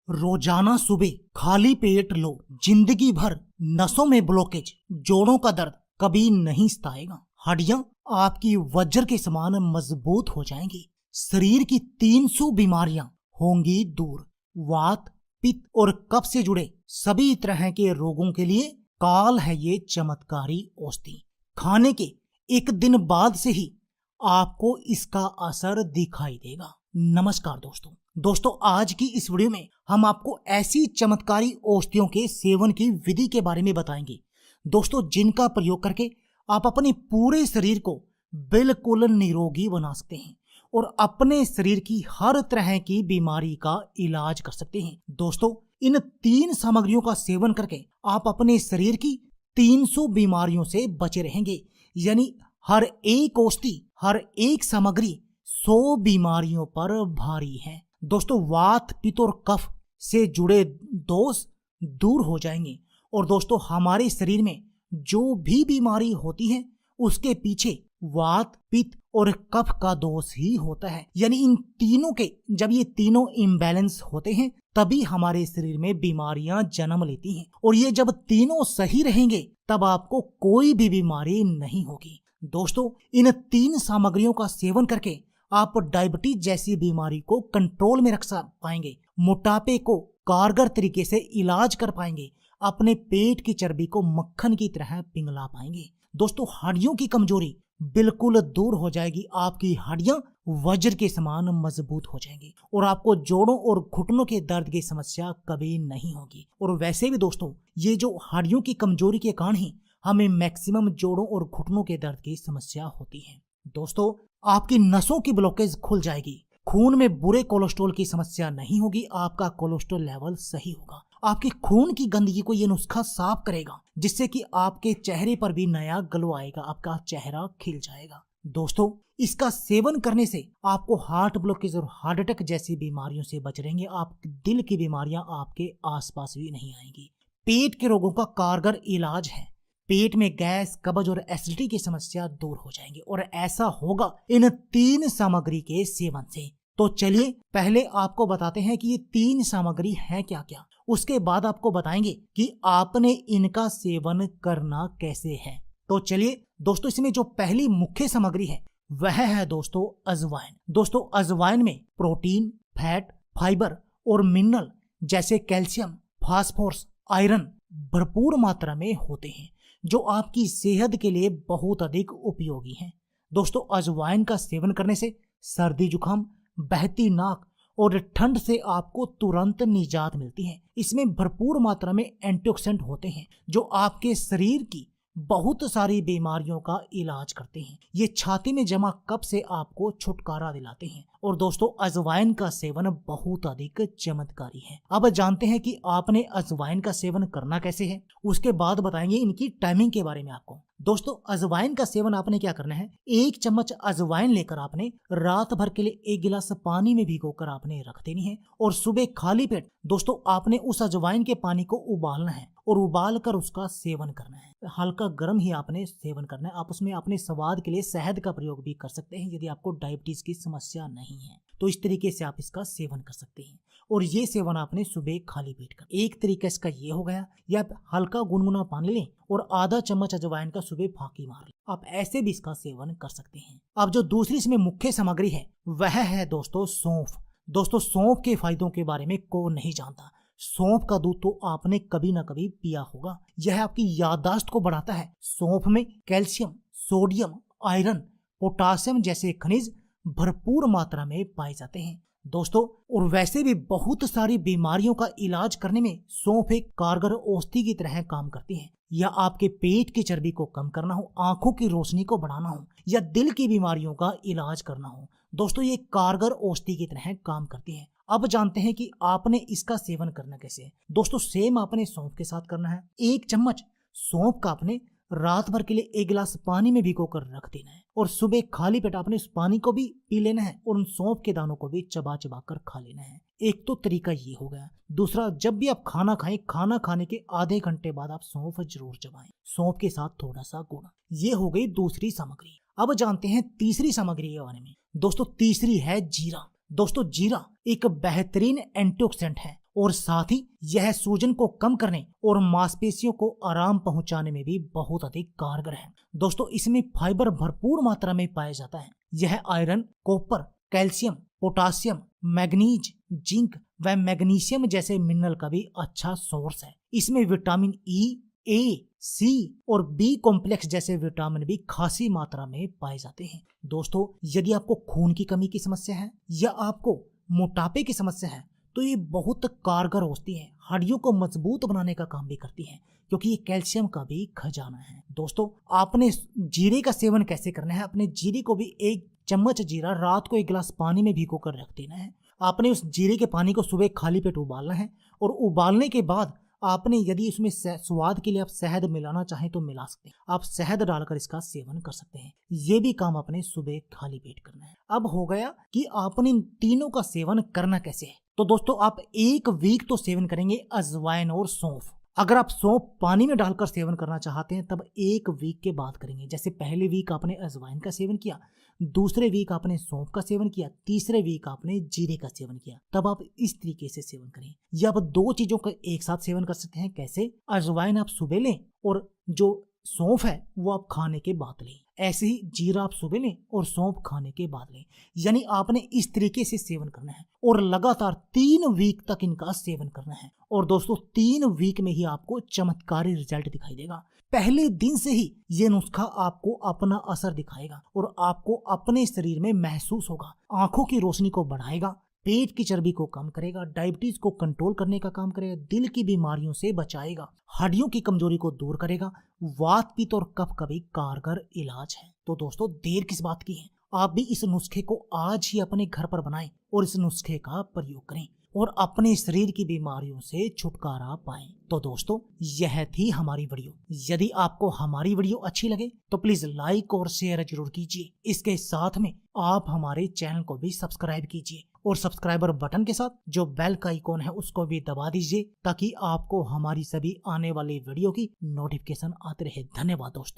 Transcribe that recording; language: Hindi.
रोजाना सुबह खाली पेट लो, जिंदगी भर नसों में ब्लॉकेज, जोड़ों का दर्द कभी नहीं सताएगा। हड्डियां आपकी वज्र के समान मजबूत हो जाएंगी। शरीर की 300 बीमारियां होंगी दूर। वात, पित्त और कफ से जुड़े सभी तरह के रोगों के लिए काल है ये चमत्कारी औषधि। खाने के एक दिन बाद से ही आपको इसका असर दिखाई देगा। नमस्कार दोस्तों, आज की इस वीडियो में हम आपको ऐसी चमत्कारी औषधियों के सेवन की विधि के बारे में बताएंगे दोस्तों, जिनका प्रयोग करके आप अपने पूरे शरीर को बिल्कुल निरोगी बना सकते हैं और अपने शरीर की हर तरह की बीमारी का इलाज कर सकते हैं। दोस्तों, इन 3 सामग्रियों का सेवन करके आप अपने शरीर की 300 बीमारियों से बचे रहेंगे। यानी हर एक औषधि, हर एक सामग्री 100 बीमारियों पर भारी है। दोस्तों, वात, पित्त और कफ से जुड़े दोष दूर हो जाएंगे और दोस्तों हमारे शरीर में जो भी बीमारी होती है उसके पीछे वात, पित्त और कफ का दोष ही होता है। यानी इन तीनों के जब ये तीनों इम्बैलेंस होते हैं तभी हमारे शरीर में बीमारियां जन्म लेती हैं और ये जब तीनों सही रहेंगे तब आपको कोई भी बीमारी नहीं होगी। दोस्तों, इन 3 सामग्रियों का सेवन करके आप डायबिटीज जैसी बीमारी को कंट्रोल में रख पाएंगे, मोटापे को कारगर तरीके से इलाज कर पाएंगे, अपने पेट की चर्बी को मक्खन की तरह पिघला पाएंगे। दोस्तों, हड्डियों की कमजोरी बिल्कुल दूर हो जाएगी, आपकी हड्डियां वज्र के समान मजबूत हो जाएंगी और आपको जोड़ों और घुटनों के दर्द की समस्या कभी नहीं होगी। और वैसे भी दोस्तों, ये जो हड्डियों की कमजोरी के कारण ही हमें मैक्सिमम जोड़ों और घुटनों के दर्द की समस्या होती है। दोस्तों, आपकी नसों की ब्लॉकेज खुल जाएगी, खून में बुरे कोलेस्ट्रॉल की समस्या नहीं होगी, आपका कोलेस्ट्रॉल लेवल सही होगा। आपके खून की गंदगी को ये नुस्खा साफ करेगा जिससे कि आपके चेहरे पर भी नया ग्लो आएगा, आपका चेहरा खिल जाएगा। दोस्तों, इसका सेवन करने से आपको हार्ट ब्लॉकेज और हार्ट अटैक जैसी बीमारियों से बच रहेंगे। आप दिल की बीमारियां आपके आसपास भी नहीं आएंगी। पेट के रोगों का कारगर इलाज है। पेट में गैस, कब्ज और एसिडिटी की समस्या दूर हो जाएंगी और ऐसा होगा इन 3 सामग्री के सेवन से। तो चलिए पहले आपको बताते हैं कि ये 3 सामग्री है क्या क्या, उसके बाद आपको बताएंगे कि आपने इनका सेवन करना कैसे है। तो चलिए दोस्तों, इसमें जो पहली मुख्य सामग्री है वह है दोस्तों अजवाइन। दोस्तों, अजवाइन में प्रोटीन, फैट, फाइबर और मिनरल जैसे कैल्शियम, फास्फोरस, आयरन भरपूर मात्रा में होते हैं जो आपकी सेहत के लिए बहुत अधिक उपयोगी हैं। दोस्तों, अजवाइन का सेवन करने से सर्दी जुकाम, बहती नाक और ठंड से आपको तुरंत निजात मिलती है। इसमें भरपूर मात्रा में एंटीऑक्सीडेंट होते हैं जो आपके शरीर की बहुत सारी बीमारियों का इलाज करते हैं। ये छाती में जमा कफ से आपको छुटकारा दिलाते हैं और दोस्तों अजवाइन का सेवन बहुत अधिक चमत्कारी है। अब जानते हैं कि आपने अजवाइन का सेवन करना कैसे है, उसके बाद बताएंगे इनकी टाइमिंग के बारे में आपको। दोस्तों, अजवाइन का सेवन आपने क्या करना है, 1 चम्मच अजवाइन लेकर आपने रात भर के लिए 1 गिलास पानी में भिगोकर आपने रख देनी है और सुबह खाली पेट दोस्तों आपने उस अजवाइन के पानी को उबालना है और उबाल कर उसका सेवन करना है। हल्का गर्म ही आपने सेवन करना है। आप उसमें अपने स्वाद के लिए शहद का प्रयोग भी कर सकते हैं यदि आपको डायबिटीज की समस्या नहीं है, तो इस तरीके से आप इसका सेवन कर सकते हैं। और ये सेवन आपने सुबह खाली पेट कर। एक तरीका इसका ये हो गया, या हल्का गुनगुना पानी लें और आधा चम्मच अजवाइन का सुबह फाकी मार लें। आप ऐसे भी इसका सेवन कर सकते हैं। अब जो दूसरी इसमें मुख्य सामग्री है वह है दोस्तों सौंफ। दोस्तों, सौंफ के फायदों के बारे में कौन नहीं जानता। सौंफ का दूध तो आपने कभी ना कभी पिया होगा। यह आपकी याददाश्त को बढ़ाता है। सौंफ में कैल्शियम, सोडियम, आयरन, पोटासियम जैसे खनिज भरपूर मात्रा में पाए जाते हैं दोस्तों। और वैसे भी बहुत सारी बीमारियों का इलाज करने में सौंफ एक कारगर औषधि की तरह काम करती है। या आपके पेट की चर्बी को कम करना हो, आंखों की रोशनी को बढ़ाना हो या दिल की बीमारियों का इलाज करना हो, दोस्तों ये कारगर औषधि की तरह काम करती है। अब जानते हैं कि आपने इसका सेवन करना कैसे है। दोस्तों, सेम आपने सौंफ के साथ करना है। 1 चम्मच सौंफ का आपने रात भर के लिए 1 गिलास पानी में भिगोकर रख देना है और सुबह खाली पेट आपने उस पानी को भी पी लेना है और उन सौंफ के दानों को भी चबा चबा कर खा लेना है। एक तो तरीका ये हो गया। दूसरा, जब भी आप खाना खाएं, खाना खाने के आधे घंटे बाद आप सौंफ जरूर चबाएं, सौंफ के साथ थोड़ा सा गुड़। ये हो गई दूसरी सामग्री। अब जानते हैं तीसरी सामग्री के बारे में। दोस्तों, तीसरी है जीरा। दोस्तों जीरा एक बेहतरीन एंटीऑक्सीडेंट है और साथ ही यह सूजन को कम करने और मांसपेशियों को आराम पहुंचाने में भी बहुत अधिक कारगर है। दोस्तों इसमें फाइबर भरपूर मात्रा में पाया जाता है। यह iron, copper, calcium, potassium, manganese, zinc व मैग्नीशियम जैसे मिनरल का भी अच्छा सोर्स है। इसमें विटामिन ई, ए, सी और बी कॉम्प्लेक्स जैसे विटामिन भी खासी मात्रा में पाए जाते हैं। दोस्तों यदि आपको खून की कमी की समस्या है या आपको मोटापे की समस्या है तो ये बहुत कारगर होती है। हड्डियों को मजबूत बनाने का काम भी करती है क्योंकि ये कैल्शियम का भी खजाना है। दोस्तों आपने जीरे का सेवन कैसे करना है? अपने जीरे को भी 1 चम्मच जीरा रात को 1 गिलास पानी में भिगो कर रख देना है। आपने उस जीरे के पानी को सुबह खाली पेट उबालना है और उबालने के बाद आपने यदि उसमें स्वाद के लिए आप शहद मिलाना चाहें तो मिला सकते हैं। आप शहद डालकर इसका सेवन कर सकते हैं। ये भी काम आपने सुबह खाली पेट करना है। अब हो गया कि आपने इन तीनों का सेवन करना कैसे है। तो दोस्तों आप 1 वीक तो सेवन करेंगे अजवाइन और सौंफ। अगर आप सौंफ पानी में डालकर सेवन करना चाहते हैं तब 1 वीक के बाद करेंगे। जैसे पहले वीक आपने अजवाइन का सेवन किया, दूसरे वीक आपने सौंफ का सेवन किया, तीसरे वीक आपने जीरे का सेवन किया, तब आप इस तरीके से सेवन करें। या आप 2 चीजों का एक साथ सेवन कर सकते हैं। कैसे? अजवाइन आप सुबह लें और जो सौंफ है वो आप खाने के बाद लें। ऐसे ही जीरा आप सुबह लें और सौंफ खाने के बाद लें। यानी आपने इस तरीके से सेवन करना है और लगातार 3 वीक तक इनका सेवन करना है। और दोस्तों 3 वीक में ही आपको चमत्कारी रिजल्ट दिखाई देगा। पहले दिन से ही ये नुस्खा आपको अपना असर दिखाएगा और आपको अपने शरीर में महसूस होगा। आंखों की रोशनी को बढ़ाएगा, पेट की चर्बी को कम करेगा, डायबिटीज को कंट्रोल करने का काम करेगा, दिल की बीमारियों से बचाएगा, हड्डियों की कमजोरी को दूर करेगा, वात पित्त और कफ का भी कारगर इलाज है। तो दोस्तों देर किस बात की है? आप भी इस नुस्खे को आज ही अपने घर पर बनाएं और इस नुस्खे का प्रयोग करें और अपने शरीर की बीमारियों से छुटकारा पाएं। तो दोस्तों यह थी हमारी वीडियो। यदि आपको हमारी वीडियो अच्छी लगे तो प्लीज लाइक और शेयर जरूर कीजिए। इसके साथ में आप हमारे चैनल को भी सब्सक्राइब कीजिए और सब्सक्राइबर बटन के साथ जो बेल का आइकॉन है उसको भी दबा दीजिए ताकि आपको हमारी सभी आने वाली वीडियो की नोटिफिकेशन आते रहे। धन्यवाद दोस्तों।